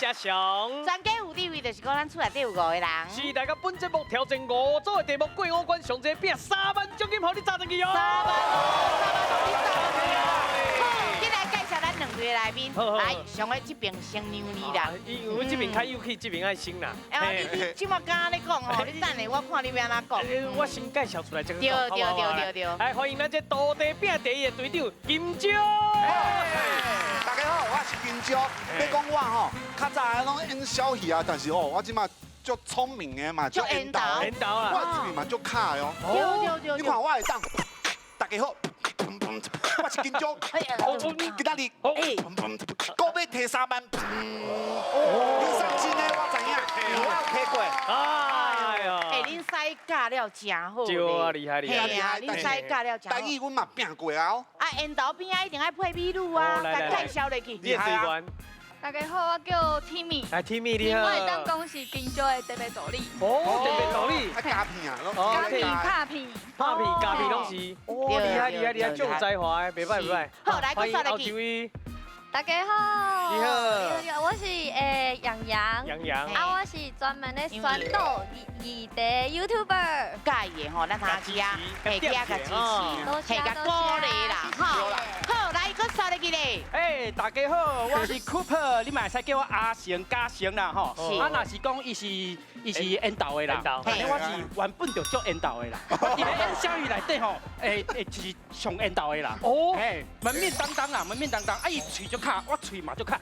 谢上。全家有地位，就是讲咱厝内底有5个人。是，大家本节目挑战5组的题目，过5关上这饼3万奖金，互你砸进去哦。3万，好，进来介绍咱2队来宾。来，上个这边先牛你啦。因为这边较有气，这边爱先啦。你即马刚刚咧讲吼，你等下我看你要安怎讲。我先介绍出来这个。对。来，欢迎咱这土地饼第一个队长金蕉。大家好，我是金蕉。你讲我吼，较早拢演小戏啊，但是吼，我即马足聪明的嘛，足缘投。缘投啦。我这边嘛足卡的哦。对。你看我会当，大家好。我是金蕉，今仔日股要摕3万，你相信的我知影，我有摕过。哎呀，恁使教了真好。对啊，厉害。恁使教了真好。台语阮嘛拼过啊。缘投边啊一定爱配美女啊，来介绍落去。你的队员。大家好，我叫 Timmy。来 ，Timmy 你好。我会当讲是金蕉的特别助理。哦，特别助理。啊，加片啊，加片、拍片、拍片、加片拢是。哦，厉害，足有才华的，袂歹。好，来，欢迎说落去。位。大家好。你好。我是杨。啊，我是专门咧宣导异地 YouTuber。介意吼，咱下期啊，下期啊，甲支持，下甲鼓励啦，吼。好，来，搁说落去咧。大家好，我是 Cooper， 你嘛会使叫我阿成、嘉成啦，吼。啊，若是讲伊是缘投的啦，但是我是原本就足缘投的啦。我伫咧演小鱼内底吼，就是上缘投的啦。哦，门面当当啦，门面当当。啊，伊喙就卡，我喙嘛就卡。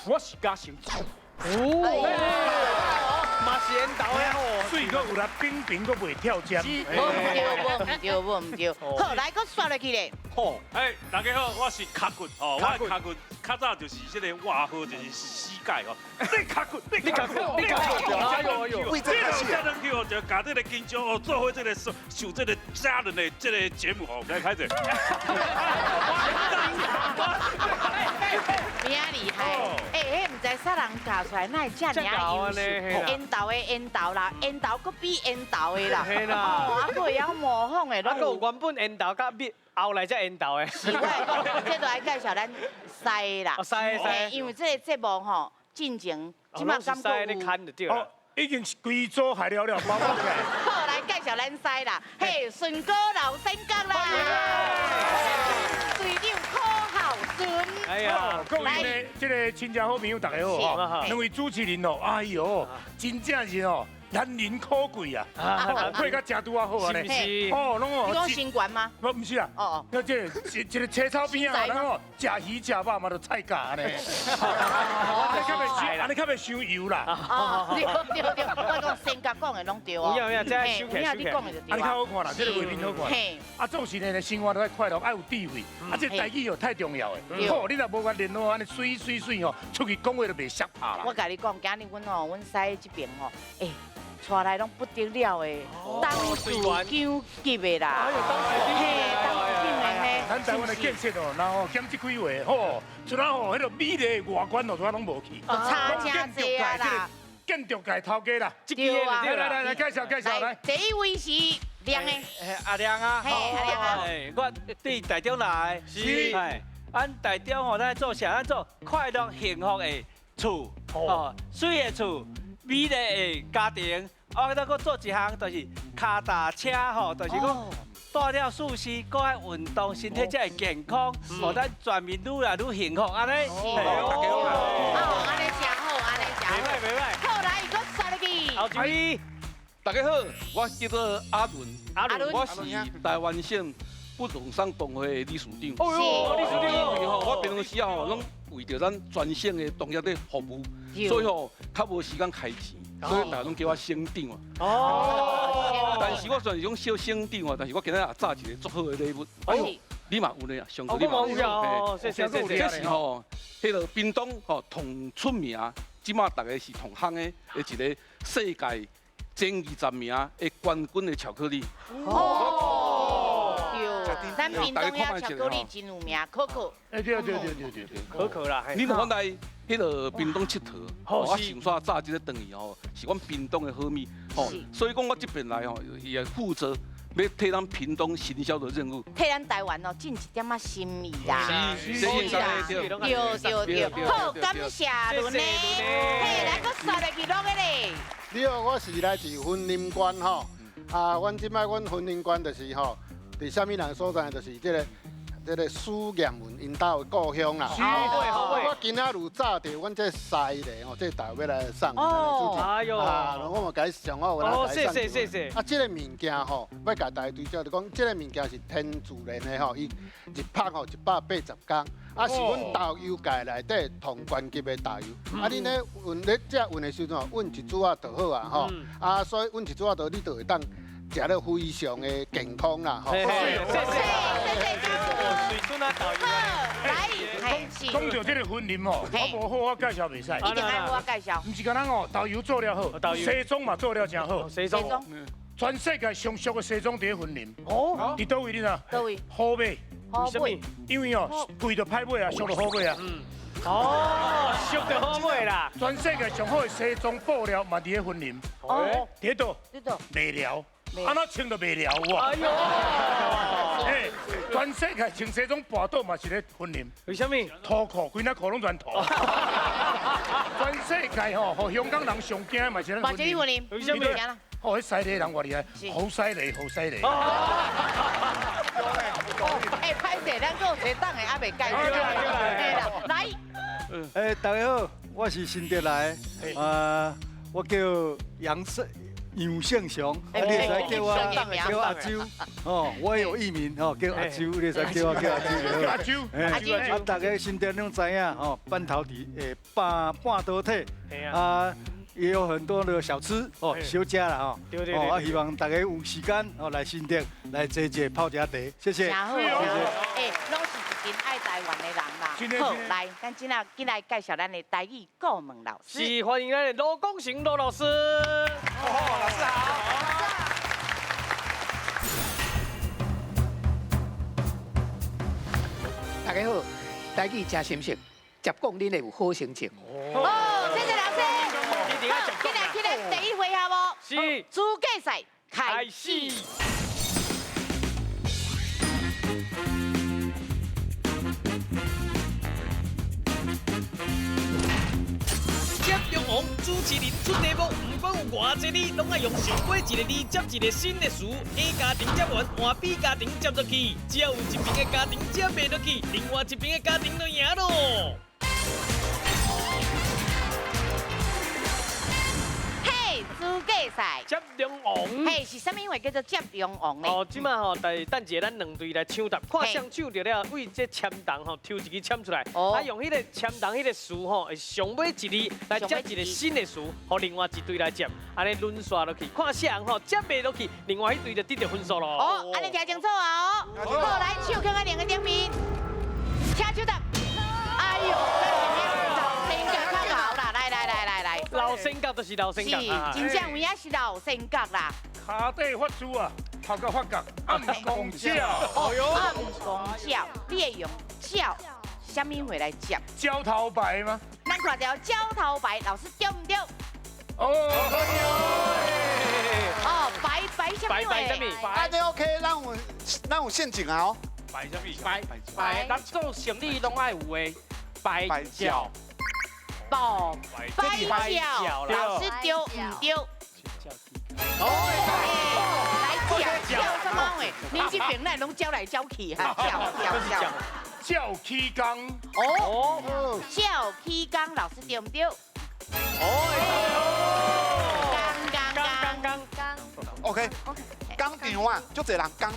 我是嘉成。嘛是缘投的吼，水阁有啦，冰冰阁袂跳针。唔对。好，来，搁说落去咧。好，大家好，我是卡骨哦，我卡骨较早就是这个外号就是膝盖哦。你卡骨，哎呦，为这开始这能去哦，就搞这个金蕉哦，做回这个受这个家人的这个节目哦，来开始。你啊厉害！唔知啥人教出来，那会这么优秀？缘投啦，缘投搁比缘投的啦。嘿啦，啊，搁会晓模仿的，啊，搁有原本缘投甲后来才缘投的。是，我这都来介绍咱西啦。西。因为这个节目吼，进前即马感觉你看就对了。已经是规组害了，包包起来。好，来介绍咱西啦，嘿，顺哥老先生啦，队长好顺。哎呀，各位呢，这个亲戚好朋友大家好哈，2位主持人哦，哎呦，真正是哦。难能可贵啊！配甲食拄啊好啊咧，哦，拢哦。你讲新冠吗？不是啊，那这一个车草边啊，然后食鱼食肉嘛，就菜价呢。安尼较袂伤油啦。对，我讲性格讲的拢对哦。有，这收起。你讲的就对。安尼较好看啦，这个画面好看。啊，总是呢，生活都爱快乐，爱有智慧。啊，这台语哦太重要的。好，你若无甲练好安尼水哦，出去讲话都袂吓怕啦。我甲你讲，今日阮西这边吼，带来拢不得了的，当自强级的啦，当自强的嘿。咱台湾的建设哦，然后减这几位吼，就然后迄个美丽外观哦，都拢无去，差真济啊啦。建筑界头家啦，对啊，来介绍来。第一位是亮的，阿亮啊，阿亮啊，我对台中来，是，俺台中吼，咱做啥？咱做快乐幸福的厝，水的厝。美丽的家庭，我再搁做一项，就是脚踏车吼，就是讲带了舒适，搁爱运动，身体才会健康，互咱全面愈来愈幸福，安尼。安尼真好，安尼真好。袂歹。好，来，搁说落去。后一位，大家好，我叫做阿伦，我是台湾省不动产同会理事长。哦哟，理事长。我平常时啊吼，拢为着咱全省的同业的服务。所以吼，较无时间开钱，所以大家拢叫我省长啊。哦。但是我算是种小省长啊，但是我今日也炸一个足好的礼物。哎呦，你嘛有呢啊，上头你嘛有。哦，谢谢。这是吼，迄个屏东吼同出名，即马大家是同行的一个世界前20名的冠军的巧克力。哦。对，咱屏东遐巧克力真有名，可可。对，可啦。你若讲来。迄个屏东佚佗，我想煞炸即个饭圆吼，是阮屏东的好米，吼，所以讲我这边来吼，也负责要替咱屏东行销的任务。替咱台湾哦尽一点仔心意啦。是对，好，感谢伦呢。嘿，来个刷来记录的咧。你好，我是来自婚姻关吼，阮即摆阮婚姻关就是吼，伫啥物人所在，就是这个苏彦文因兜的故乡啦。我今仔日早着，阮这师咧吼，这台要来送。哎呦，我嘛甲伊上好，我来送。谢谢。这个物件吼，要甲大家对照，就讲这个物件是天自然的吼，伊一拍吼180工。是阮豆油界内底同关级的豆油。你呢运咧这运的时阵吼，运一煮啊就好啊吼。所以运一煮啊就你就会当食得非常的健康啦吼。谢谢。水准啊，豆油。来，讲到这个婚姻吼，我无好我介绍袂使。一定爱我介绍。唔是讲咱哦，豆油做了好，西装嘛做了真好。西装。全世界上俗的西装第一婚姻。哦。伫倒位你呐？倒位？好买。好买。因为哦，贵就歹买啊，俗就好买啊。俗就好买啦。全世界上好的西装布料嘛伫咧婚姻。伫倒？卖了。安怎穿都袂了哇！哎呦！全世界穿西装跋倒嘛是咧婚姻。为什么？土裤，规仔裤拢全土。全世界吼，互香港人上惊嘛是咧婚姻。为什么？哦，迄犀利人偌厉害，好犀利，好犀利。哎，歹势，咱有一档的还袂介绍。来。大家好，我是新德来，我叫杨胜雄，你会使叫我阿周，我有艺名叫阿周，你会使叫我阿周。阿周，大家新德拢知影半导体半导体也有很多的小吃小吃啦希望大家有时间来新德来坐坐泡茶茶，谢谢。拢是一群爱台湾的人啦。好，来，咱今来介绍咱的台语顾问老师。是，欢迎咱的罗光成罗老师。老师好。大家好，台语真心实，接讲恁会有好心情。谢谢老师。好，起来，第一回合哦。是。主计赛开始。接中王主持人出题目，不管有偌济字，拢爱用上尾一个字接一个新的词。A 家庭接完，换 B 家庭接落去，只要有一边的家庭接袂落去，另外一边的家庭就赢咯。嘿，主计赛接中王。嘿，是啥物话叫做接中王呢？即马等一下咱两队来抢答，看谁抢到了，为这签档抽一支签出来，用迄个签档迄个词会上尾一字来接一个新的词，互另外一队来接，安尼轮刷落去，看谁人接袂落去，另外迄队就得到分数咯。安尼听清楚哦。好，来手看看两个点名，请抽答。哎呦，老性格较好啦，来，老性格就是老性格，是真正有影是老性格啦。骹底发珠啊，头壳发角，暗公笑。暗公笑，你会用笑什么话来接？焦头白吗？咱看条焦头白，老师对唔对？白什么话？安尼 OK，咱有陷阱啊白什么？白，咱做生意拢爱有诶，白脚。白脚，老师对唔对？来叫什么话？恁这边咱拢叫来叫去哈，叫起工。叫起工，老师对唔对？刚 OK， 工厂啊，足侪人工厂。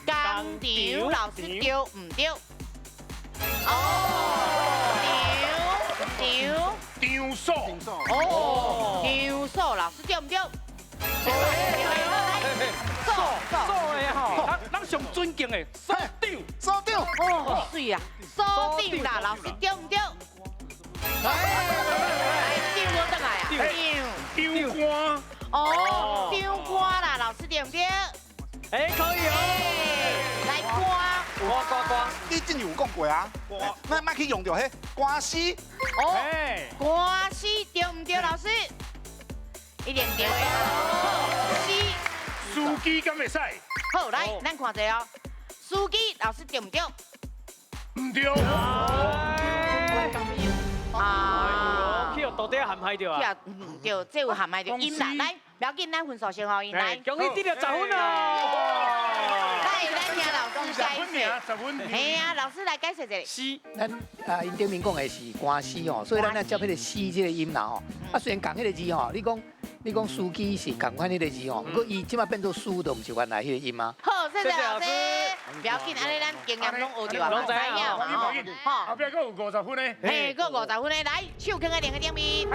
工厂，老师对唔对？场所。场所，老师对唔对？咱上尊敬的所长。好水啊！所长啦，老师对唔对？长无倒来啊！长官。长官啦，老师对唔对？可以来官。你之前有讲过啊？咱莫去用到迄官司。官司对唔对，老师？一定对的。司机敢会使？好，来，咱看者哦。司机老师对唔对？唔对。啊，去到底含海着啊？唔对，这有含埋着音啦。来，不要紧，咱分数先哦，因来。恭喜得了10分哦！来，咱听老师解释。 10分。嘿啊，老师来解释一下。西，咱因顶面讲的是关西吼，所以咱来接迄个西这个音啦吼。啊，虽然共迄个字吼，你讲司机是共款迄个字吼，不过伊即马变做司都唔是原来迄个音啊。好，谢谢老师。不要紧，安尼咱经验拢学着啊，拢知影嘛。好，后壁佫有50分呢。嘿，佫50分呢，来，手放在另个顶面。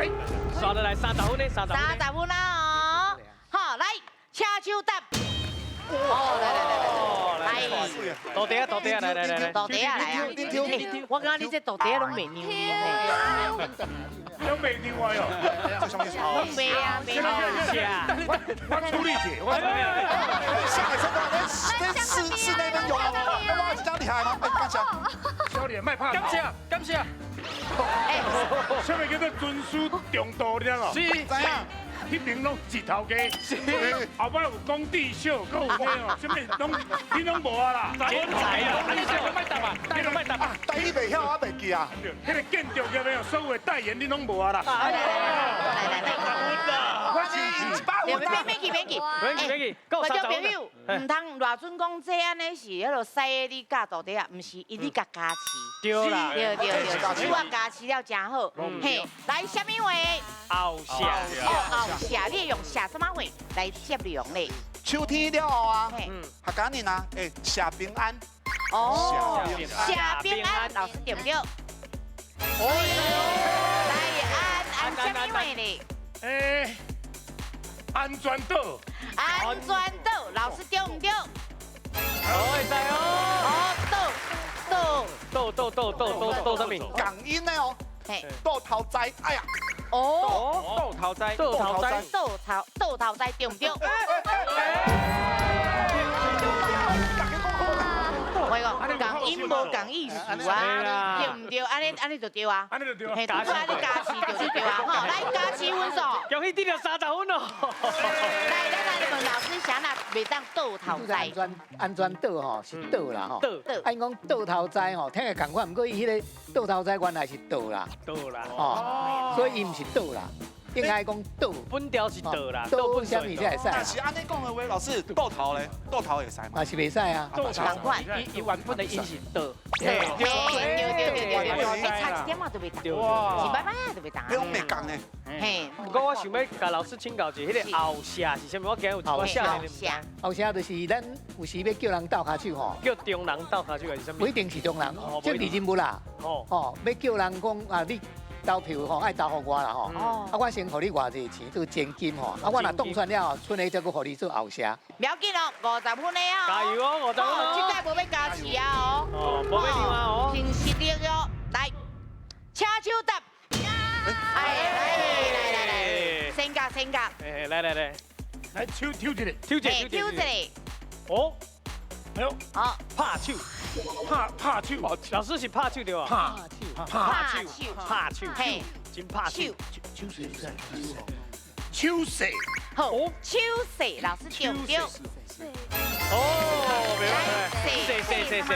刷落来30分呢，30分。 30分啦哦。好，来，车手答。哦，来，倒地啊，倒地啊，来，倒地啊，来啊！我感觉你这倒地拢袂牛呢。拢袂牛啊哟！拢袂啊，袂啊。我处理者，我下海车的室内温有啊，哇，这样厉害吗？感谢。小李卖怕。感谢。哎，什么叫做尊师重道，你知道无？是，怎样？迄边拢一头家，后摆有工地秀，搁有咩哦？什么你拢无啊啦？天才啊！你这个卖答啊，你个卖答啊，但你袂晓，我袂记啊。迄个建筑业的所有的代言你拢无啊啦？来，我是100分啊！免去，各位朋友，唔通偌准讲这安尼是迄落西的你教到底啊，唔是伊你甲加持。对啦，对，你我加持了真好。嘿，来，什么话？后下。后下，你用下什么话来接量咧？秋天了后啊，客家人啊，下平安。哦，下平安，老师对不对？来，安什么话咧？安全岛。安全岛，老师对唔对？会使哦。豆什么？港音的哦。豆头栽，哎呀。豆头栽，豆头栽对唔对？我讲讲音无讲艺术啊，对唔对？安尼就对啊。安尼就对啊。嘿，安尼加持就对啊。吼，来加持分数。恭喜得了30分哦。来，咱来问老师，啥那袂当豆头栽？安全岛吼是岛啦吼。岛。按讲豆头栽吼，听个共款，不过伊迄个豆头栽原来是岛啦。岛啦。哦，所以伊毋是岛啦。应该讲豆，本条是豆啦，豆本啥物才会使？但是安尼讲的话，老师豆头咧，豆头会使吗？嘛是袂使啊。豆头款，伊原本的音是豆。对，差一点嘛都袂当，是摆摆啊都袂当。迄种袂讲呢。嘿，不过我想要甲老师请教一下，迄个后下是啥物？我今日有后下，后下就是咱有时要叫人斗骹手吼，叫中人斗骹手还是啥物？不一定是中人，这是人物啦。哦，要叫人讲啊你。投票吼，爱投互我啦吼。啊，我先互你偌济钱，做奖金吼。啊，我若当选了，剩的再搁互你做后下。不要紧哦，50分的啊。加油哦，50分哦。这届无要加持啊哦。哦，无要另外哦。凭实力哦，来，车手答。来，先夹。来，来抽一个。抽一个。哦。哎呦，好，拍手，老师是拍手对吧？拍手，嘿，真拍手，手势，好，手势，老师对唔对？哦，明白。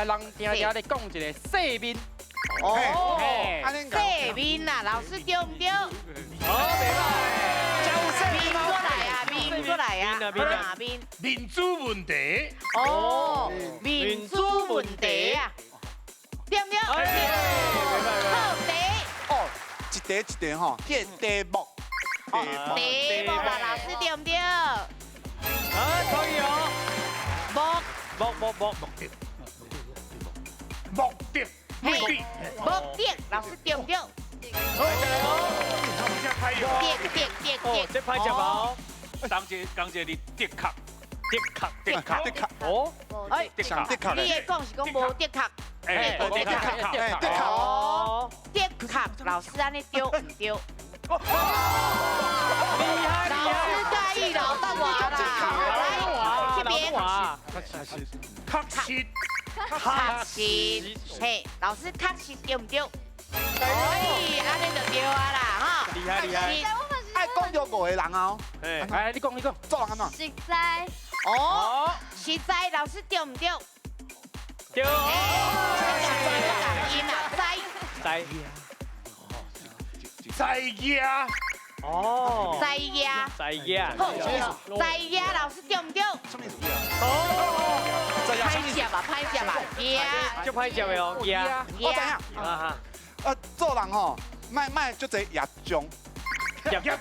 人听听咧讲一个细面。哦，细面呐，老师对唔对？好，明白。面过来啊，面。民主问题。哦，民主问题啊，对唔对？好题。哦，一题吼，题目。题目啦，老师对唔对？可以哦。目的，老师对唔对？这拍接吧。讲一你的确。哦，的确，你的讲是讲无的确，的确，哦，的确，老师安尼对唔对？老师介意老大我啦，来这边，确实，嘿，老师确实对唔对？可以，安尼就对啊啦，哈。厉害。爱讲到5个人哦。哎，你讲，做人安怎？实在。哦，实在老师对唔对？对。在。在呀。哦。在呀。在呀。在呀，老师对唔对？哦。在呀。拍摄吧，拍摄吧，呀。就拍摄的哦，呀。我知影。啊哈。做人吼，卖就这业中。业中，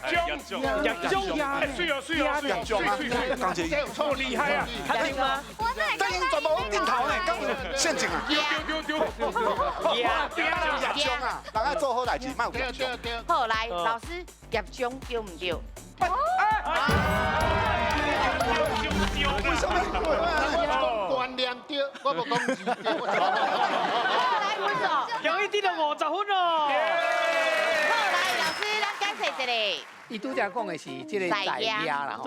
水哦，业中啊，讲一个。错厉害啊！确定吗？但因全部往顶头呢，讲陷阱啊。丢。业中啊，人爱做好代志，卖有业中。好来，老师业中对唔对？为什么？观念对，我无讲字对。来，分数。容易得到50分哦。好来，老师，咱解释一下。伊拄则讲的是即个在家啦，吼，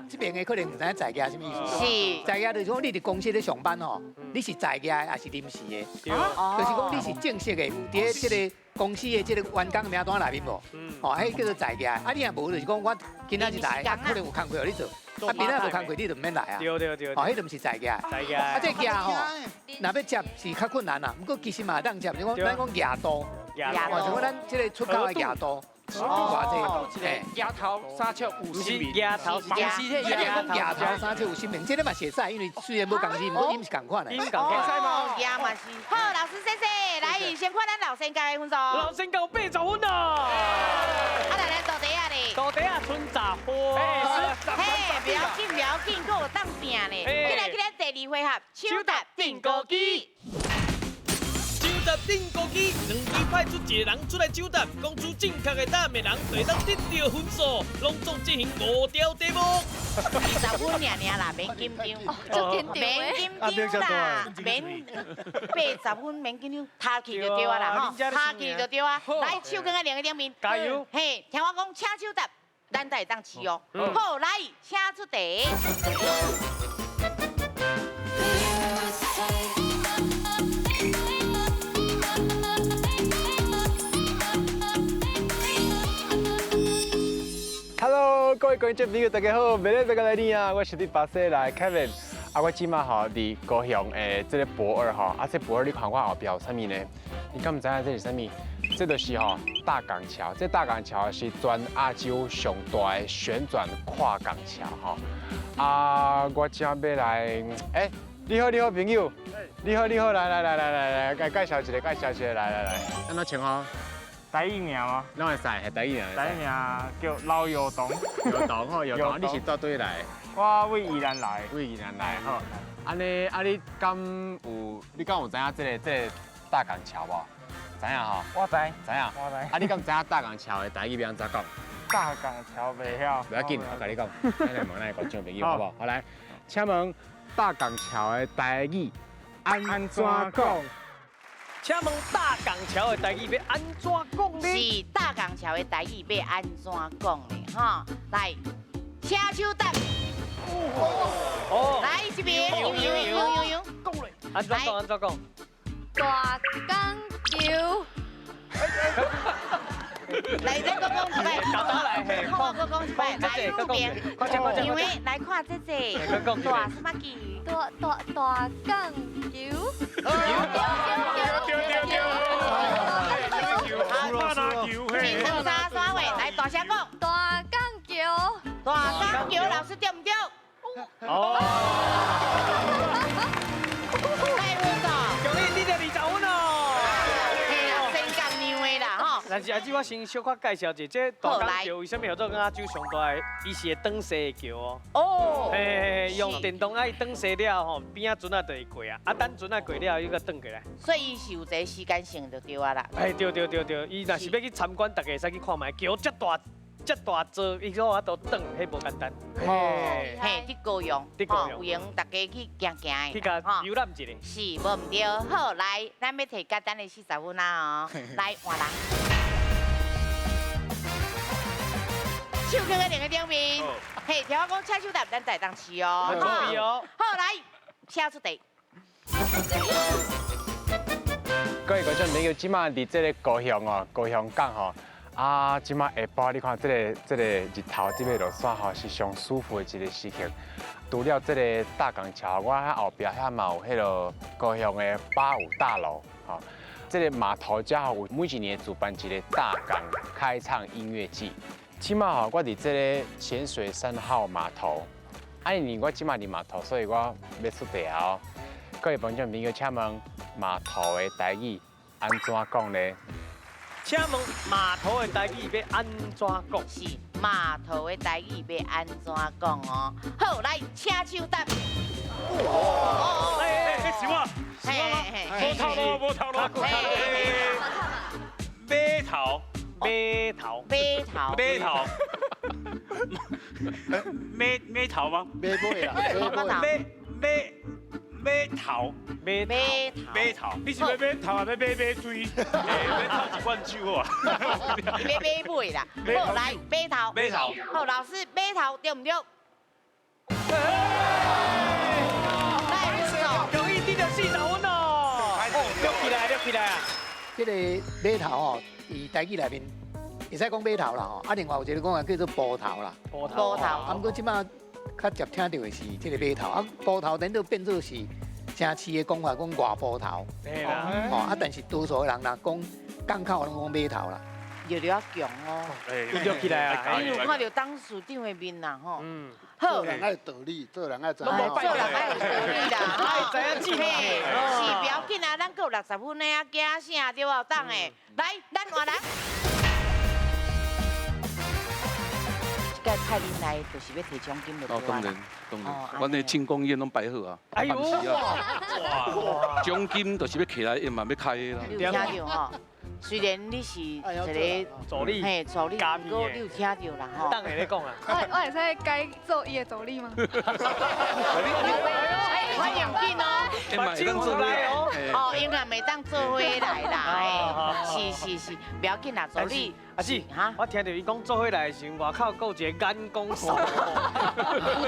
这边的可能唔知在家什么意思。是，在家就是讲你伫公司咧上班吼，你是在家还是临时的？就是讲你是正式的，有伫即个公司的即个员工名单内面无？哦，迄叫做在家。啊，你若无就是讲我今仔日来，可能有工课互你做，啊，明仔无工课你就唔免来啊。对。哦，迄就唔是在家。在家。啊，这家吼，若要接是较困难啦，不过其实嘛会当接，就讲咱讲夜多，哦，就讲咱即个出口的夜多。哦，夜头3尺50米，夜头夜头3尺50米，这个嘛写在，因为虽然无共字，不过伊是共款的。夜嘛是。好，老师谢谢，来先看咱老先教的分数。老先教80分哦。啊，来咱倒地啊咧。倒地啊，剩10分。嘿，不要紧，搁有当拼咧。起来，第2回合，手搭定高机。手搭定高机，2队派出一个人出来手搭，讲出正确的答案的人，就当得到分数，拢总进行5条题目。20分尔啦，免紧张，免紧张啦，免80分免紧张，他去就对啊啦吼，他去就对啊。来，手放在另一顶面，加油！嘿，听我讲，请手搭，咱才会当试哦。好，来，请出题。Hello， 各位观众朋友，大家好，美丽大家来你啊！我是伫巴西来 Kevin， 啊，我即马吼伫高雄诶，这个博二吼，啊，这博二你看我后壁有啥物呢？你敢唔知影这是啥物？这就是吼大港桥，这大港桥是全亚洲上大的旋转跨港桥吼。啊，我正要来，你好朋友，你好，来，介绍一个，来，安怎称呼？第一名吗？哪会使？系第一名。第一名叫老姚东。姚东吼，姚东，你是倒对来？我为宜兰来。吼。安尼，你敢有知影这个大港桥无？知影吼？我知。知影。我知。啊，你敢知影大港桥的台语要安怎讲？大港桥袂晓。不要紧，我甲你讲，咱来问咱观众朋友好不好？好来，请问大港桥的台语安怎讲？请问大港桥的台语要安怎讲呢？是大港桥的台语要安怎讲呢？哈，来，请手搭。来这边，有，讲嘞。安怎讲？大港桥。来，再讲一摆。看我讲一摆，来右边。因为来看这。大什么桥？大港桥。名称3位，来大声讲。大港桥。大港桥，老师对唔对？哦。太稳了。恭喜你得20分哦。嘿啦，真干牛的啦吼。但是阿姊我先小可介绍一下，这大港桥为什么叫做亚洲上大的？伊是会转西的桥哦。哦。嘿，用电动啊，伊转西了吼，边仔船啊就会过啊，啊等船啊过了，伊个转过来。所以伊是有一个时间性就对啊啦。哎，对，伊若是要去参观，大家会使去看卖，桥这大座，伊个我都转，迄无简单。嘿，伫高雄，有闲大家去行的。去甲游览一下。是，无唔对。好，来，咱要摕简单的40分啦哦。来，换人。手放在另一顶面。嘿，听我讲，请手搭，咱才当试哦。注意哦。好，来，请出题。各位观众朋友，即马伫这个高雄港吼。啊，即马下晡你看这个日头这边落山吼，是上舒服的一个时刻。除了这个大港桥，我喺后壁遐嘛有迄个高雄的85大楼，吼，这个码头家吼有每一年主办一个大港开唱音乐季。即马吼，我伫这个咸水3号码头，因为我即马伫码头，所以我要出题哦。各位观众朋友，请问码头的台语安怎讲呢？请问码头的台语要安怎讲？是码头的台语要安怎讲哦？好，来，请手答。是我，无头路，无头路。码头，码头，码头，码头，码头吗？买买啦，码头，码头，你是要买头啊？要买水？买头一罐酒啊！你要买尾啦。好，来，码头，码头。好，老师，码头对唔对？容易得到40分哦！溜起来，溜起来啊！这个码头哦，伫台语内面会使讲码头啦吼，啊，另外有一个讲叫做埔头啦，埔头。啊，不过即摆较常听到的是这个码头，啊，埔头等到变做是城市的讲法，讲外埔头。对啦。哦，啊，但是多数的人若讲港口，拢讲码头啦。有了强哦，溜起来啊！你有看到当署长的面啦吼？好，做人爱道理，做人爱知影。做人爱有道理啦，哈，知影记嘿，是不要紧啊，咱够60分的啊，惊啥对吧？当的，来，咱换人。这个派恁来就是要提奖金的。哦，当然，阮的庆功宴拢摆好啊。哎呦，哇！奖金就是要起来，也嘛要开的啦。你有听到吼？虽然你是一个助理，嘿，助理，不过你有听到啦吼。当下咧讲啊。我会使改做伊的助理吗？欢迎进哦，把金出来哦。哦，应该袂当做伙来啦，是，不要紧啦，助理。阿姊，我听到伊讲做伙来的时候，外口有一个眼光手。有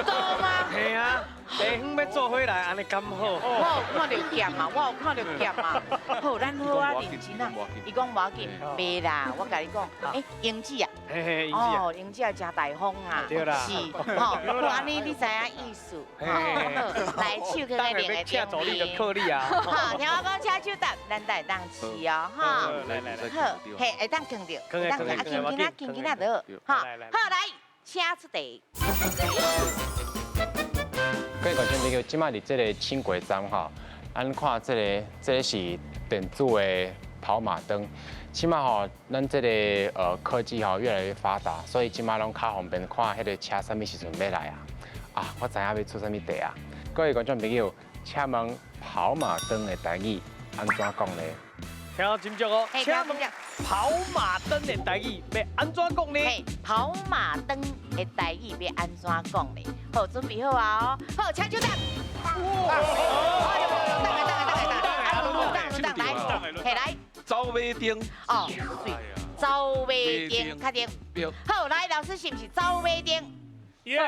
多吗？系啊，地方要做伙来，安尼咁好。我有看到剑嘛，我有看到剑嘛。好，咱好啊，认真啊。伊讲无要紧，袂啦，我甲你讲，英子啊，哦，英子也真大方啊，对啦，是，吼，好安尼你知影意思，来手去个另个请助理就靠你啊。好，听我讲，请手答，咱来当试哦，哈。来，好，嘿，会当扛着，会当扛，啊，轻轻啊得，好，好来，请出题。各位观众朋友，即摆伫这个轻轨站吼，咱看这个是电子的跑马灯。即摆吼，咱这个科技吼越来越发达，所以即摆拢较方便看迄个车什么时阵要来啊！啊，我知影要出什么题啊！各位观众朋友，请问跑马灯的台语安怎讲呢？听好斟酌哦，请问跑马灯的台语要安怎讲呢？跑马灯的台语要安怎讲呢？好，准备好啊！好，请手答。来，走马灯。哦，对，走马灯，确定。好，来，老师是不是走马灯？耶！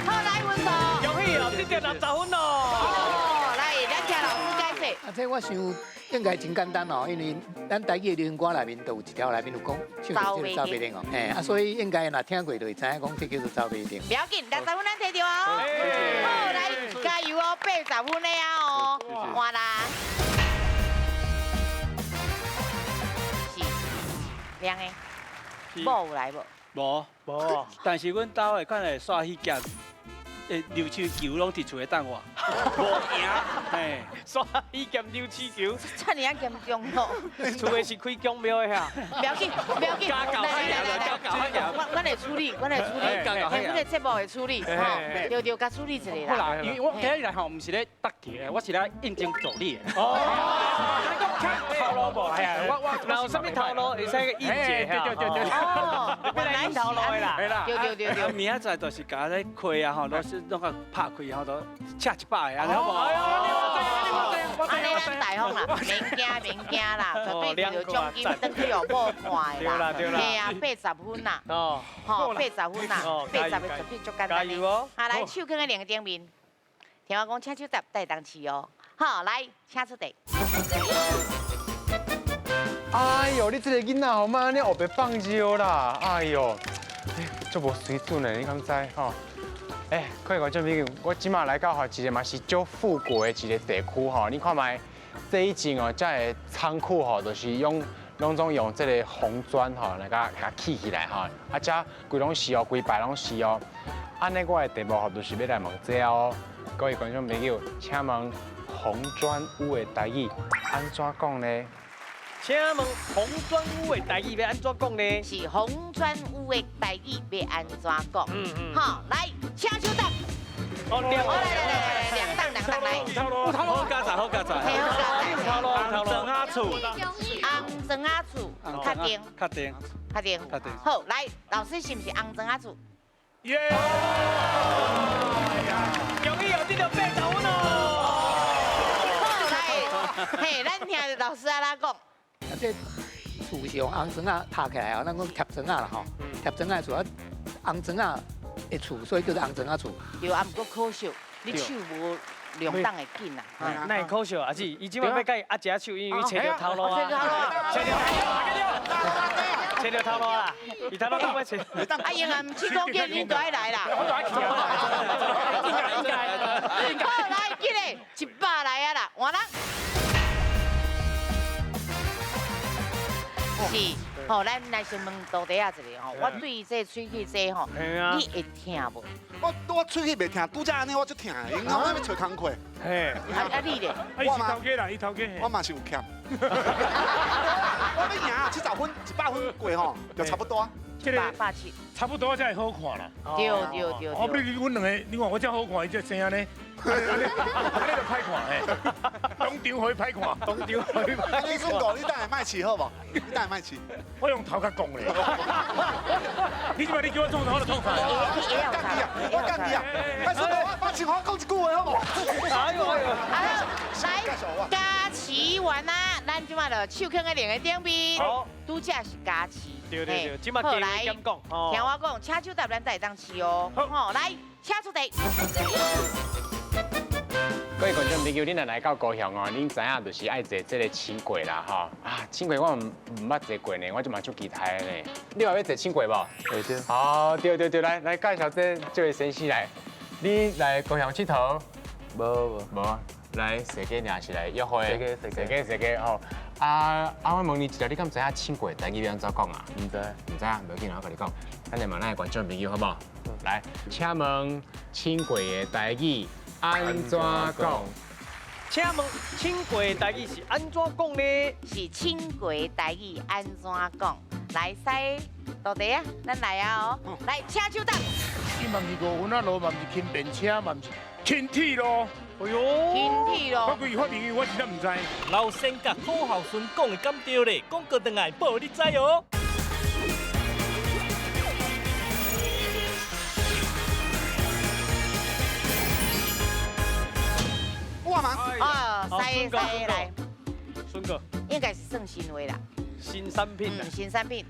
好，来，分数。恭喜哦，得到60分哦。来，咱请老师解释。啊，这我想应该真简单哦，因为咱台语的流行歌内面都有一条内面有讲，唱这个走马灯哦，嘿，啊，所以应该若听过就会知影讲这叫做走马灯。不要紧，60分咱摕到哦。好，来，加油哦，80分的啊哦，换人。是，亮的，某有来无？无，但是阮兜的看来耍迄件，溜球球拢伫厝里等我，无赢，嘿，耍迄剑溜气球，这么严重哦！厝的是开公庙的遐，不要紧，不要紧，来，我来处理，我的节目会处理，对，甲处理一下啦。好啦，因为我今日来吼，唔是咧答题的，我是来应征助理的。哦，头路无？系啊，我有啥物头路会使个应节哈？对。哦，要来应头路的啦。对。明仔载就是甲咧开啊吼，拢个拍开吼，都请100个，安尼好无？安尼咱大方啦，免惊啦，绝对就奖金登去互某看的啦。对啊，80分啦。哦，好，80分啦，80个绝对足简单的。加油哦！啊，来手放在另个顶面，听我讲，请手答带当试哦。好，来，请出题。哎呦，你这个囡仔好嘛，你学别放尿啦！哎呦，足无水准的，你敢知吼？各位观众朋友，我即马来到吼，一个嘛是足富贵的一个地区吼，你看卖这一间哦，这个仓库吼，就是拢总用这个红砖吼来甲起起来吼，啊，遮规拢是哦，规排拢是哦。安尼我的题目吼，就是要来问这哦，各位观众朋友，请问红砖屋的台语安怎讲呢？请问红砖屋的台语要安怎讲呢？是红砖屋的台语要安怎讲？好，来，请手答。哦，来，两档来。好加载，好加载。红砖阿厝，红砖阿厝，确定。好，来，老师是不是红砖阿厝？耶！容易有这个被头呢。好，来，嘿，咱听老师安怎讲？这厝是用红砖啊搭起来哦，咱讲贴砖啊啦吼，贴砖啊厝啊，红砖啊的厝，所以叫做红砖啊厝。对，啊，不过可惜，你手无量当会紧啦。那可惜啊，是伊即摆要甲伊压一下手，因为伊切着头路啊，切着头路啦，伊头路赶快切。啊，因为唔去讲叫你都爱来啦。应该。好，来，记个100来啊啦，换人。是，吼，咱来先问杜弟仔一个吼，我对这喙齿这吼，你会听无？我喙齿袂听，拄则安尼我就听，因为我要找工课。嘿，啊你咧？伊是头家啦，伊头家。我嘛是有欠。我要赢70分，100分过吼，就差不多。这个差不多才会好看啦。对。我不是阮两个，你看我这好看，伊这生安尼，安尼就歹看嘿。当场可以歹看，当场可以。你算过，你等下卖饲好无？你等下卖饲。我用头壳讲咧。你即摆你叫我创啥我就创啥。我干你啊！哎，算过，我请我讲一句话好无？哎呦！来，加持完啊，咱即摆就手放在另个顶边。好，拄则是加持。对，即摆加来点讲，听我讲，请手答咱才会当试哦。好，来，请出题。各位观众朋友，恁若来到高雄哦，恁知影就是爱坐这个轻轨啦，吼啊，轻轨我唔捌坐过呢，我就蛮出期待的呢。你有要坐轻轨无？对。哦，对，来介绍这位先生来，你来高雄佚佗？无。来踅街还是来约会？踅街哦。我问你一条，你敢知影轻轨台语要安怎讲啊？唔知，无要紧，我跟你讲，咱来问咱的观众朋友好不好？来，请问轻轨的台语安怎讲？请问轻轨台语是安怎讲呢？是轻轨台语安怎讲？来，西到底啊，咱来啊哦，来，请手答。伊嘛是5分啊路，嘛是轻便车，嘛是轻铁路。哎呦，轻铁路。我规发明我真正唔知。老先甲好孝顺讲的敢对咧，广告回来报你知哦。我嘛。西来。孙哥。应该是算新话啦。新产品啦。新产品。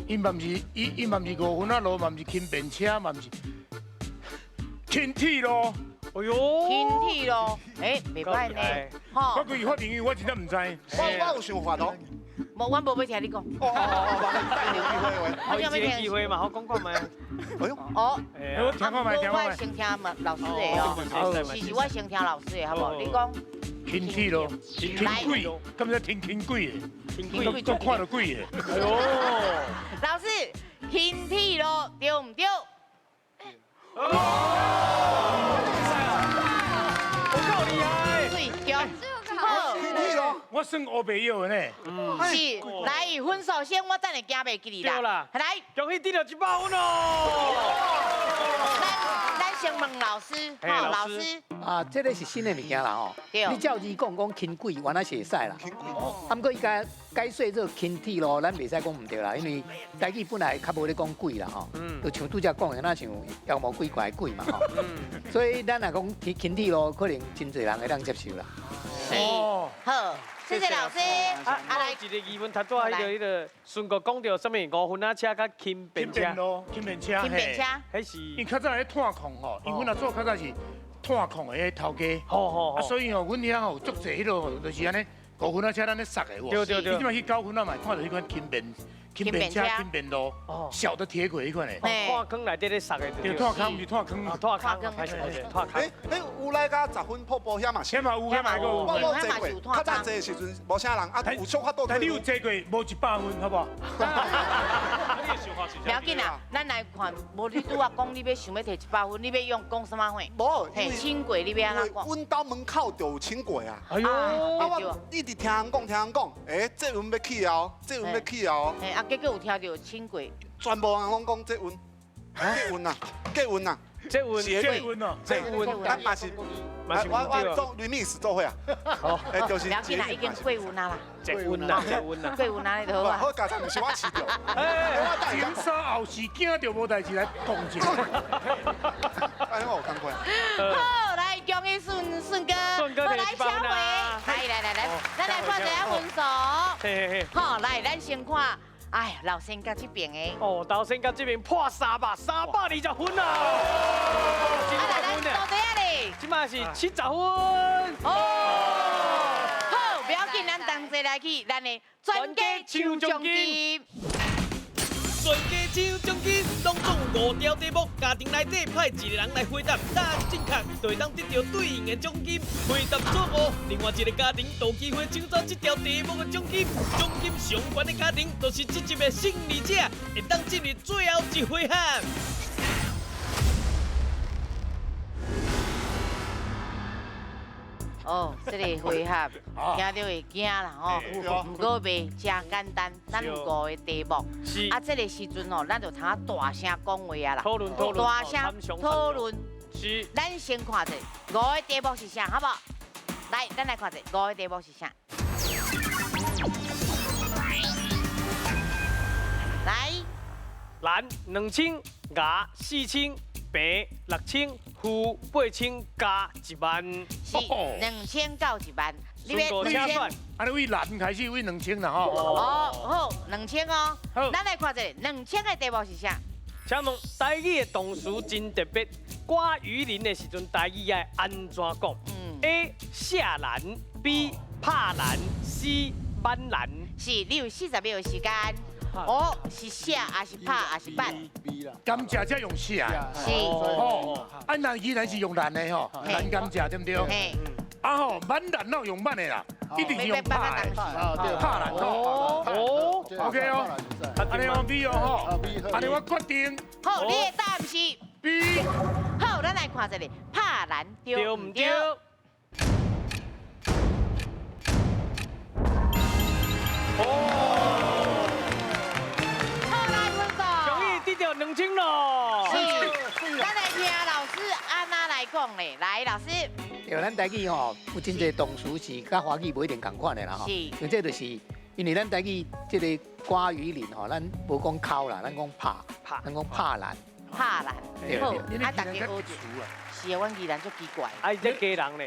伊嘛唔是5分啊路，嘛唔是轻便车，嘛唔是轻铁路。哎呦，轻铁路，袂歹呢。我规发明我真正唔知。我有想法哦。无，我无要听你讲。好，有一个机会嘛，好讲看卖。哎呦，我听看卖，我先听老师的哦，是我先听老师的，好不？你讲。轻铁路，轻轨，敢是轻轨的，轻轨都看到鬼的。哎呦，老师，轻铁路对唔对？我够厉害！对，对。我算黑白药的呢。是，来分数先，我等下惊袂记你啦。对啦，来，恭喜得到100分哦！咱先问老师，好，老师。啊，这个是新的物件啦吼。对。你照字讲轻轨，原来是会使啦。轻轨。啊，不过伊解说这个轻铁路，咱袂使讲唔对啦，因为台语本来较无咧讲轨啦吼。就像拄则讲的，那像妖魔鬼怪的鬼嘛吼。所以咱若讲轻铁路，可能真侪人会当接受啦。哦，好，谢谢老师。来一个疑问，他做迄个孙哥讲到什么5分啊车甲轻便车？轻便车，迄是。因较早咧炭矿吼，因阮若做较早是炭矿的头家。好。所以吼，阮遐吼足侪迄落，就是安尼5分啊车咱咧塞的，对对对。你即摆去9分啊嘛，看到迄款轻便车、轻便路，小的铁轨迄款的。炭坑内底咧塞的。对，炭坑是炭坑。炭坑，开始炭坑。有来甲10分瀑布遐嘛？遐嘛有，遐嘛有。我冇坐过，较早坐的时阵无啥人，啊有小法度。但你有坐过，无100分，好不好？不要紧啦，咱来看，无你拄啊讲你要想要摕100分，你要用讲什么货？无，轻轨你要安怎讲？阮家门口就有轻轨啊。哎呦，我一直听人讲，这运要去哦，这运要去哦。啊，结果有听到轻轨，全部人拢讲这运，假运啊，假运啊，这运，这运，咱嘛是。我做 remix 做伙啊，就是了解啦，已经过运啦，过运啦，过运啦，你好啊。好，家长唔是我饲着，前三后四惊着无代志来讲一下。哎，我有看过。好，来恭喜顺哥，我来小伟，来，咱来看一下分数。好，来，咱先看。哎呀，老先甲这边的哦，老先甲这边破300，320分啊！来，到底啊嘞？即马是70分。哦，好，不要紧，咱同齐来去咱的专家抽奖金。专家抽奖金，拢总5条题目，家庭内底派1个人来回答，答案正确就会当得到对应的奖金。回答错误，另外1个家庭都有机会抢走这条题目的奖金。奖金上悬的家庭，就是这集的胜利者，会当进入最后一回合。哦，这个回合听到会惊啦吼，不过袂真简单，咱有5个题目，啊，这个时阵吼，咱就通大声讲话啊啦，大声讨论。是，咱先看者5个题目是啥，好不好？来，咱来看者5个题目是啥。来，男2000，牙4000，白6000，富8000，加1万。是2000到1万。你要2000？啊，你为男开始为2000啦吼。哦，好，2000哦。好，咱来看者2000的题目是啥？请问台语的动词真特别，刮鱼鳞的时阵，台语要安怎讲？A. 下篮 ，B. 拍篮 ，C. 扳篮。是，你有40秒的时间。哦，是下还是拍还是扳？甘蔗才用下。是。哦，啊，那依然是用篮的吼，篮甘蔗对不对？嘿。啊吼，扳篮喏用扳的啦，一定是用拍的。拍篮哦。OK 哦。安尼用 B 哦吼，安尼我决定。好，你的答案是 B。好，咱来看一下，拍篮对唔对？好，来分数。终于得到2000咯。是，咱来听老师安那来讲嘞。来，老师。对，咱台语吼有真侪动词是甲华语无一定共款的啦吼。是。像这就是因为咱台语这个刮鱼鳞吼，咱无讲敲啦，咱讲拍，咱讲拍篮。拍篮。好，啊，大家学一是啊，阮宜兰足奇怪。啊，这家人呢？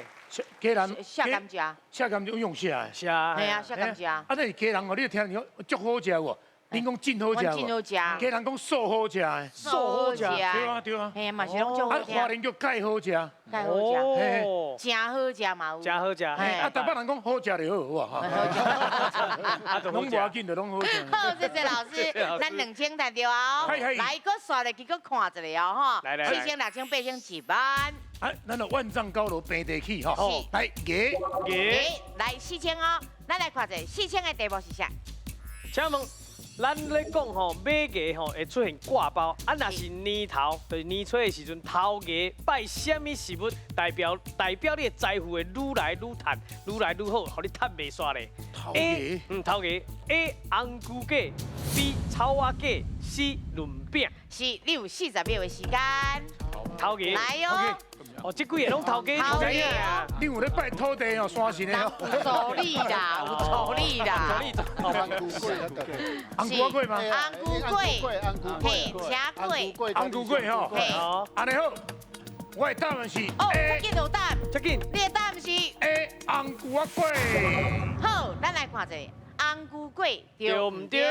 家人下甘蔗。下甘蔗用下。下。系啊，下甘蔗。啊，那是家人哦，你听你足好食喎。恁讲真好食真好食。家人讲素好食的。素好食。对啊对啊。嘿，嘛是拢足好食。啊，华人叫介好食。介好食。真好食嘛有。真好食。啊，台北人讲好食就好啊。好食。拢无要紧就拢好食。好，谢谢老师，咱2000谈掉哦。来，搁刷落去，搁看一下哦哈。来。4000、6000、8000、1万。啊，咱就万丈高楼平地起哈。来，来4000哦，咱来看一下4000的题目是啥？请问。咱咧讲吼，买艺吼会出现挂包，啊，若是年头，就是年初的时阵，头艺拜什么事物代表你的财富会愈来愈赚，愈来愈好，互你赚袂煞咧。头艺，头艺 A 红菇粿 ，B 草蛙粿 ，C 润饼。是，你有40秒的时间。头艺。来哟。哦，这几个拢头家，头家啊！你有咧拜土地哦，山神的哦。有助力啦，有助力啦。红菇粿吗？红菇粿，嘿，车粿，红菇粿吼。嘿，安尼好，我的答案是。哦，这紧有答案。这紧。你的答案是 A 红菇粿。好，咱来看一下，红菇粿对唔对？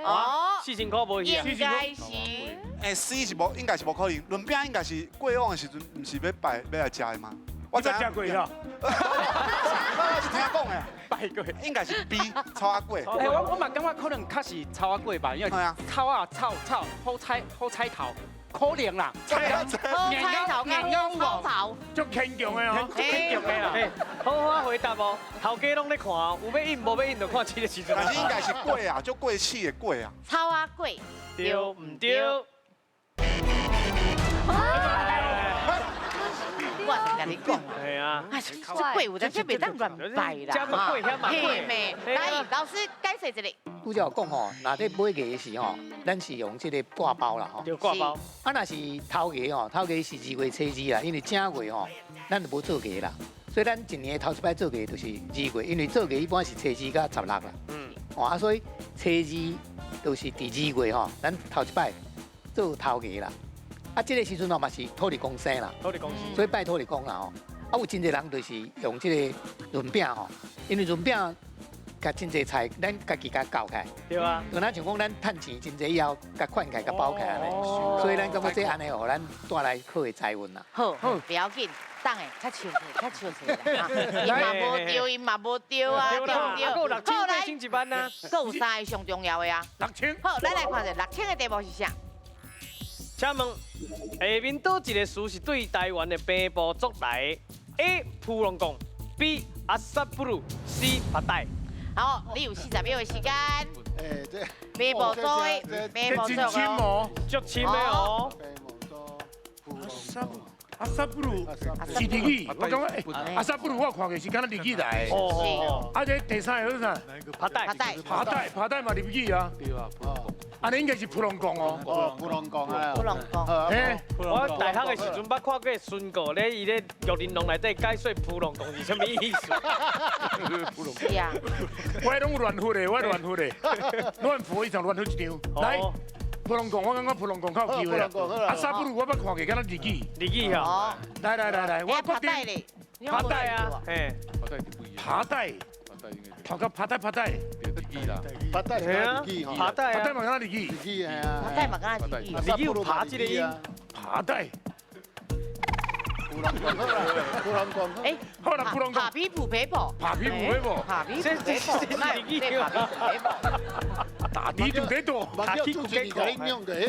哦，40 4000块无去啊？应该是。哎，C 是无，应该是无可能。润饼应该是过往的时阵，唔是要拜要来食的吗？我才食过啦。我是听讲的，拜过，应该是 B 草仔粿。哎，我嘛感觉可能较是草仔粿吧，因为草啊草好彩头，可能啦。好彩头跟好头，足牵强的哦，足牵强的啦。好回答哦，头家拢咧看，有要应无要应就看这个时阵。但是应该是粿啊，就粿气的粿啊。草仔粿，对唔对？我是跟你讲，系啊，这粿有阵这袂当乱拜啦，嘿妹，来老师解释一下。拄则有讲吼，若咧买个时吼，咱是用这个挂包啦吼。对，挂包。啊，若是头家吼，头家是2月初2啦，因为正月吼，咱就无做价啦。所以咱一年头一摆做价就是2月，因为做价一般是初2甲16啦。哦，啊，所以初2就是第2月吼，咱头一摆做头家啦。啊，这个时阵吼嘛是土地公生啦，土地公生，所以拜土地公啦吼。啊，有真侪人就是用这个润饼吼，因为润饼甲真侪菜，咱家己甲搞开。对啊。就咱像讲咱趁钱真侪以后，甲款开、甲包开安尼，所以咱感觉这安尼互咱带来好的财运啦。好，不要紧，等下较笑者啦。伊嘛无丢，伊嘛无丢啊，对不对？好来，6000一班啊，佫有3个上重要的啊。6000。好，咱来看者6000的题目是啥？请问下面倒一个词是对台湾的北部作来 ？A. 普隆贡 ，B. 阿萨布鲁 ，C. 巴代。好，你有40秒的时间。哎，这北部做的，北部做哦，足深的哦。阿萨布鲁是日语，我感觉阿萨布鲁我看的是敢若日语来的。哦。啊，这第3个是啥？巴代。巴代嘛日语啊。对啊。啊，你应该是普隆贡哦。哦，普隆贡啊。普隆贡。哎，我大学的时阵捌看过孙哥咧，伊咧玉玲珑内底解说普隆贡是啥物意思。是啊。我拢乱呼的，我乱呼的，乱呼一场，乱呼一场。来，普隆贡，我感觉普隆贡较有机会啦。阿萨布鲁我捌看过，敢若日语。日语啊。来，我拍带咧。拍带啊，嘿。拍带。头壳拍带。拍带係啊，拍帶啊，拍帶嘛敢日語，係啊，拍帶嘛敢日語，日語有拍這個音，拍帶。普隆貢，誒，好啦，普隆貢，拍皮普皮普，拍皮普皮普，拍皮普皮普，那有對拍皮普皮普，打你就得多，拍皮普皮普，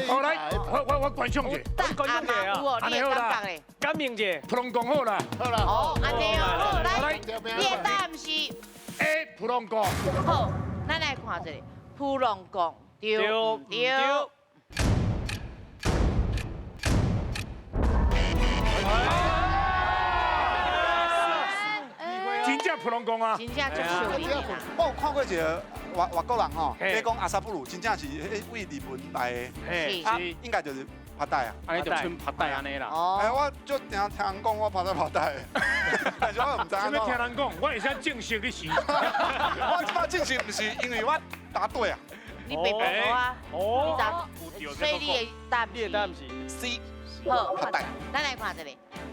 好來，我觀賞者，阿媽有哦，你嘅感覺咧，感應者，普隆貢好啦，哦，安尼哦，來，你嘅答案是 A 普隆貢，好，咱來看一下，普隆貢對唔對？真正普隆貢啊！真正足秀丽啦！我有看过一个外国人吼，你讲阿萨布鲁，真正是为日本来的，是，应该就是拍带啊，安尼就像拍带安尼啦。哎，我就听人讲，我拍带，但是我唔知安怎。听人讲，我会想正式的是，我即摆正式唔是，因为我答对啊。你白白啊？哦，所以你的答案是 C， 好，拍带。咱來看一下，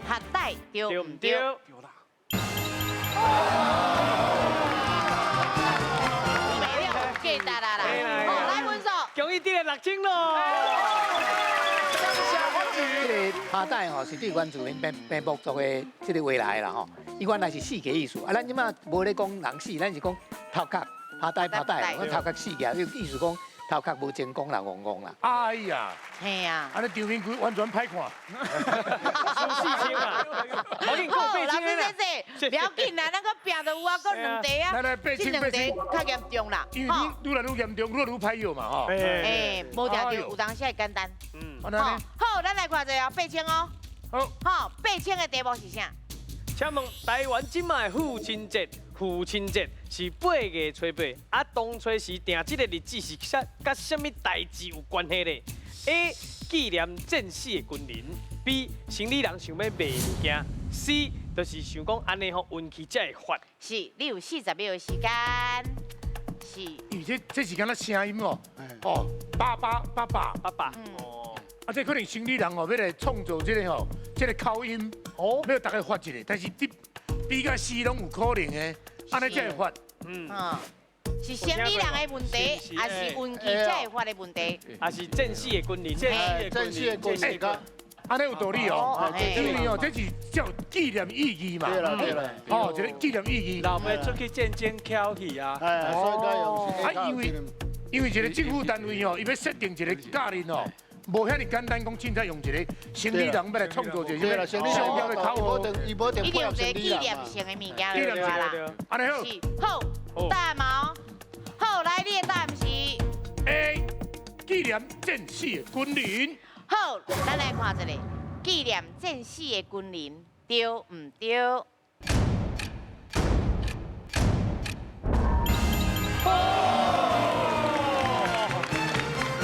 拍帶對唔對？沒了，記得啦。好，來分數。恭喜你6000咯！这个拍帶吼是對原住民平埔族的这个話來啦吼，伊原來是死嘅意思。啊，咱即馬無咧講人死，咱是講頭殼拍帶，我頭殼死嘅，意思講頭殼無成功啦，戇啦。哎呀，係啊，安尼場面完全歹看。4000啊！我跟你講老師先生，不要緊啦，咱個病就有啊，個兩題啊，這兩題較嚴重啦。因為你愈來愈嚴重，愈歹藥嘛吼。誒，無定就有當時會簡單。好，咱來看一下8000哦。好，8000的題目是啥？請問台灣今麥父親節是8月初8，啊，當初時定這個日子是甲什麼代志有關係咧 ？A. 紀念戰死的軍人 ，B. 城裡人想要賣物件 ，C. 就是想講安尼吼運氣才會發。是，你有40秒的時間。是。因為這是敢若聲音哦，哦，爸爸。哦，啊，這可能城裡人哦，要來創造這個吼，這個口音，哦，要大家發一個，但是你比較死攏有可能的，安尼才會發。是生理人的问题，还是运气才会发的问题？还是正式的军人？正式的军人。安尼有道理哦，因为哦，这是叫纪念意义嘛。对了对了，哦，这个纪念意义。老爸出去战争翘去啊。所以该用。啊，因为一个政府单位哦，伊要设定一个假日哦，无遐尼简单讲，凊彩用一个生理人要来创造一个商标的口号。一定有一个纪念性的物件对啦。安尼好。好，大毛，好来你的答案是 A， 纪念战死的军人。好，咱来看一下，纪念战死的军人，对唔对？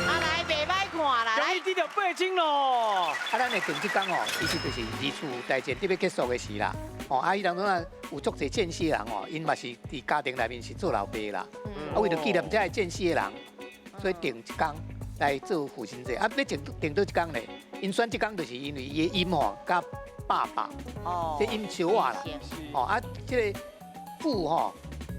啊来，袂歹看啦，来，这条8斤咯。啊，咱的定这讲哦，其实就是二次大战特别结束的时啦。哦，啊，伊当中啊有足侪战死的人哦，因嘛是伫家庭内面是做老爸啦。啊，为了纪念这些战死的人，所以定一天来做父亲节。啊，要定到一天咧，因选这天就是因为伊的音哦甲爸爸，这音小啊啦。哦，啊，这个父吼。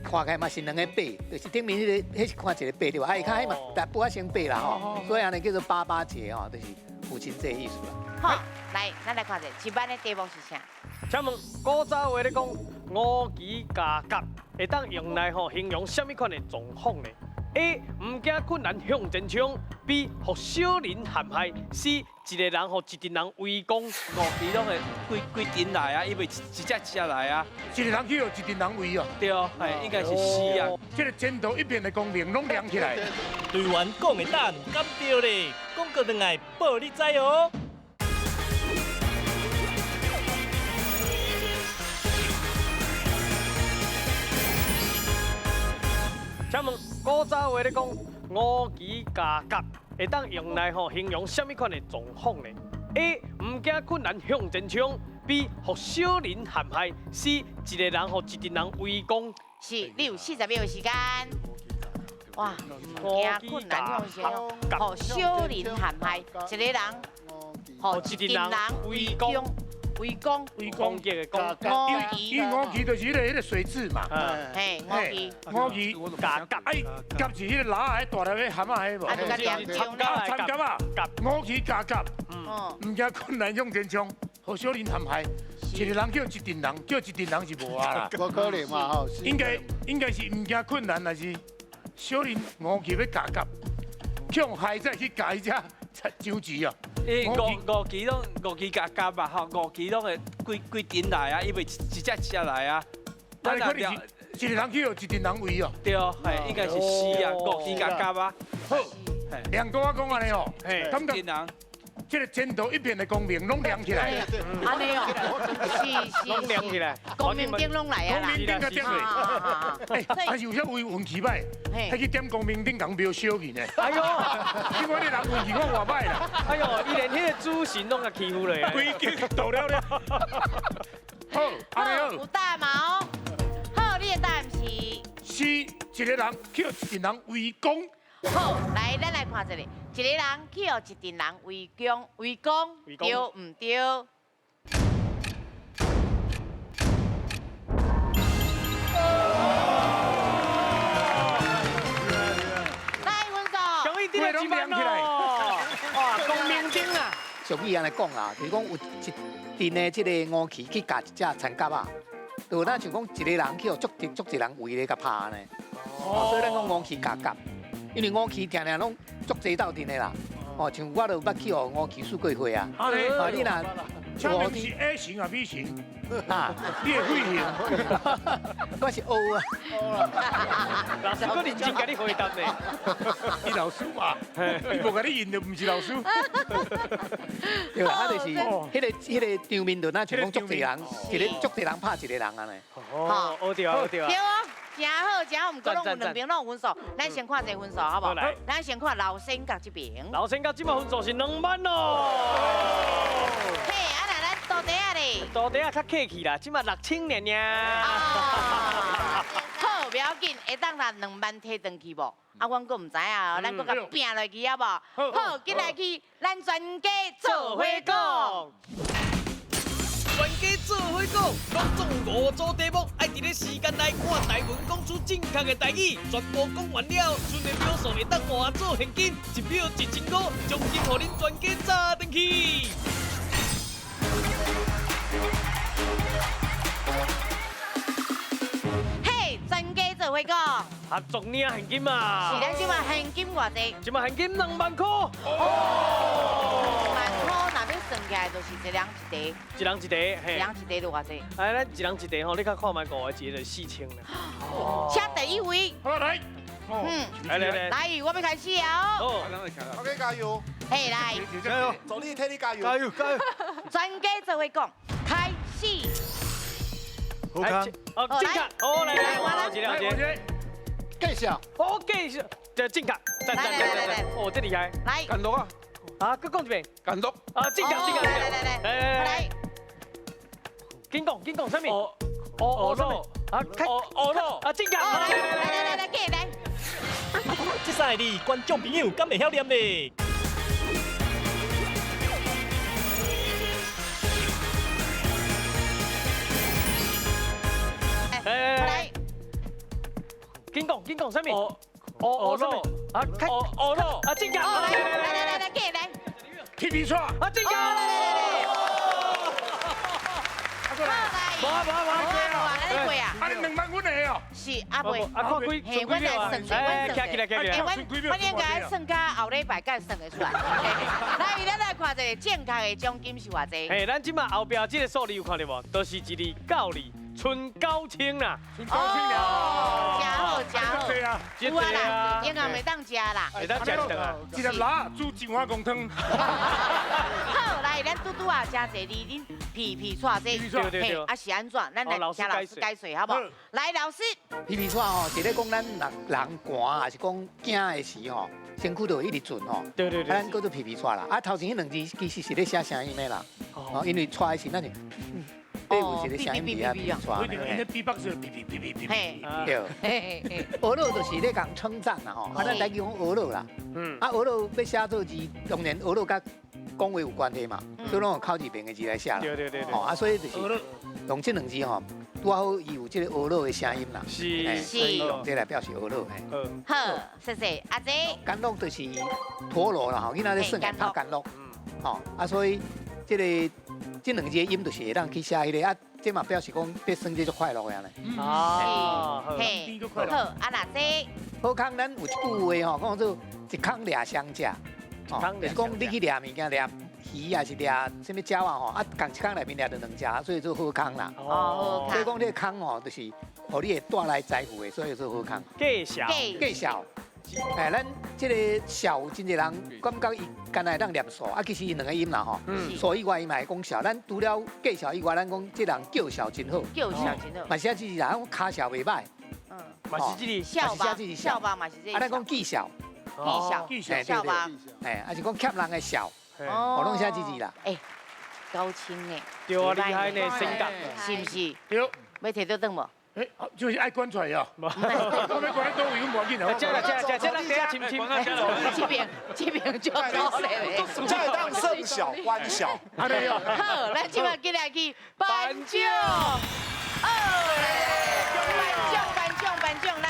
看起来嘛是两个爸，就是顶面迄是看一个爸对吧？啊，伊看迄嘛，但不啊先爸啦吼，所以安尼叫做爸爸节吼，就是父亲节意思啦。好，来，咱来看一下，一般的题目是啥？请问古早话咧讲五旗加甲，会当用来形容什么款的状况呢 ？A. 唔惊困难向前冲 ；B. 互小人陷害 ；C. 一个人互一群人围攻。五旗拢会规阵来啊，因为一只来啊。一个人去互一群人围哦。对哦，系应该是 C 啊。这个前途一片的光明拢亮起来。队员讲的答案敢对咧？广告回来报你知哦。请问古早话咧讲五旗加甲，会当用来形容什么款的状况呢 ？A. 唔惊困难向前冲 ；B. 互小人陷害 ；C. 一个人互一群人围攻。是，你有40秒的时间。哇，惊困难向前冲，互小人陷害，一个人互一群人围攻。围攻嘅攻，因为五旗就是迄个水蛭嘛，嘿，五旗甲，哎，甲是迄个拉的大粒的蛤蟆迄无？参甲啊，五旗甲，唔惊困难向前冲，互小人陷害，一个人叫一群人，叫一群人是无啊啦，无可能嘛吼，应该是唔惊困难，还是小人五旗要甲，向海再去甲伊只周记啊。五旗甲嘛吼，五旗拢会规阵来啊，因为一只来啊。但是可能是一个人去互一群人围哦。对哦，系应该是 C 啊，五旗甲啊。好，亮哥我讲安尼哦，感觉人。这个前途一片的光明拢亮起来，安尼哦，是，拢亮起来，光明灯拢来啊啦，光明灯甲点落，哎，还是有些运气歹，还去点光明灯讲标小去呢。哎呦，结果你人运气我偌歹啦，哎呦，伊连迄个主神拢甲欺负咧，规矩倒了了。好，安尼好。有大毛，好，你的答案是一个人去一群人围攻。好，来，咱来看一下，一个人去互一群人围攻，对唔对？来分数，终于第二亮起来，哇，光明灯啊！俗语安尼讲啊，就是讲有一阵的这个五旗去夹一只田蛤啊，就咱像讲一个人去互足一人围咧甲拍呢，所以咱讲五旗夹。因为五旗常常拢足济斗阵的啦，哦，像我都捌去互五旗输过会啊。啊，你若请问是 A 型啊 B 型？啊，你的血型？我是 O 啊。老师，我认真甲你回答呢。你老师嘛，你无甲你认就唔是老师。对啦，啊就是迄个场面就咱像讲足济人，足济人拍一个人安尼。哦，好对啊，好对啊。真好，真好，唔过拢有两边拢有分数，咱先看一个分数，好不好？咱先看老先角这边。老先角这摆分数是2万咯。嘿，啊那咱倒底啊咧？倒底啊较客气啦，这摆6000尔。好，不要紧，会当拿2万摕回去无？啊，阮阁唔知啊，咱阁甲拼落去啊无？好，进来去，咱全家做伙讲。全家做伙讲，拢总5组题目，爱伫咧时间内看台文讲出正确的台语，全部讲完了，剩的秒数会当换做现金，1秒1500，奖金互恁全家砸进去。嘿，全家做伙讲。合作领现金嘛。是咱即马现金偌济？即马现金2万块。 2万块，若要算起来就是一人一题，一人一题，一人一题就偌济？哎，咱一人一题吼，你较看卖5个一个就4000啦。请第一位。好来。来，来，我要开始啊！哦，OK，加油！嘿，来，加油！走，你替你加油！加油加油！全家做伙讲，开始。好康。哦，正确。哦，来，一个。介绍。哦，介绍，这正确。赞。哦，这厉害。来。干落啊！啊，搁讲一遍。干落。啊，正确。来。紧讲，啥物？哦肉。啊，哦肉。啊，正确。来，过来。这赛你观众朋友敢会晓念呢？来。紧讲，啥物？哦肉。啊，哦肉。啊，正确。来，过来。踢皮叉。啊，正确。无，你过啊？啊，你2万阮的哦。是阿妹，啊，看几嘿，阮来算算，阮算的，阮应该算到后礼拜才算得出来。来，咱来看一个正确的奖金是偌济？嘿，咱即马后壁这个数字有看到无？都是一字9字，春高清啦。春高清哦，真好。有啊啦，应该袂当食啦。会当食一顿啊。一粒辣煮一碗公汤。好，来，咱拄啊真侪恁皮串这，嘿，啊是安怎？咱来请老师解说好不好？来，老师。皮串吼，是咧讲咱人寒还是讲惊的时吼，身躯就一直震吼。对。咱叫做皮串啦。啊，头前迄2字其实是咧写声音的啦。哦，因为串的是咱就。有一个声音比啊，串的。因为比北是比。嘿，对。俄罗就是咧讲称赞啦吼，啊，咱来讲俄罗啦。啊，俄罗要写做字，当然俄罗甲讲话有关系嘛，所以拢用靠字边的字来写啦。对。哦，啊，所以就是用这2字吼，拄好伊有这个俄罗的声音啦。是。所以用这来表示俄罗。好，谢谢阿姐。甘露就是陀螺啦吼，囡仔咧算嘅拍甘露。哦，啊，所以这2字音就是会当去写迄个啊，这嘛表示讲要算这就快乐呀咧。哦，嘿，好，啊那姐。好康，咱有一句话吼，讲做一空掠双只。就是讲你去掠物件，掠鱼还是掠什么鸟啊吼，啊，共一空内面掠着2只，所以做好康啦。哦，所以讲这个空吼，就是互你会带来财富的，所以做好康。计小。哎，咱这个小真侪人感觉伊干来当念数，啊，其实伊2个音啦吼。所以外伊嘛会讲小，咱除了计小以外，咱讲这人叫小真好。叫小真好。嘛是啊，就是人讲卡小袂歹。嘛是这个笑吧嘛是这个。啊，咱讲技巧。笑吧。哎，还是讲欠人的笑。哦。拢写字字啦。哎，高清呢？对啊，厉害呢，性格是不是？对。要摕到顿无？哎，就是爱关出来哦。我要关到位，我无紧哦。这咱底下亲。这边就好嘞。这当胜小关小。好，咱今晚今日去颁奖。颁奖，来，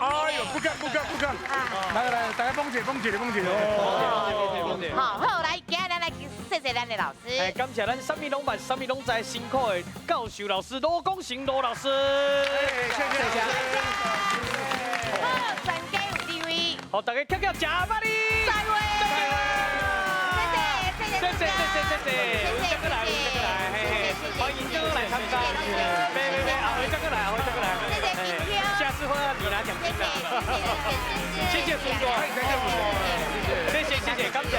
哎呦，不敢。来，大家捧起。好，来，今日咱来谢谢咱的老师。哎，感谢咱什么拢办、什么拢知辛苦的教授老师罗光成罗老师。谢谢。好，全家有地位。好，大家吃巴黎。再会。谢谢。再过来，欢迎再来参加。别，再过来。下次会让你拿奖金的。谢谢孙哥，谢谢，感谢。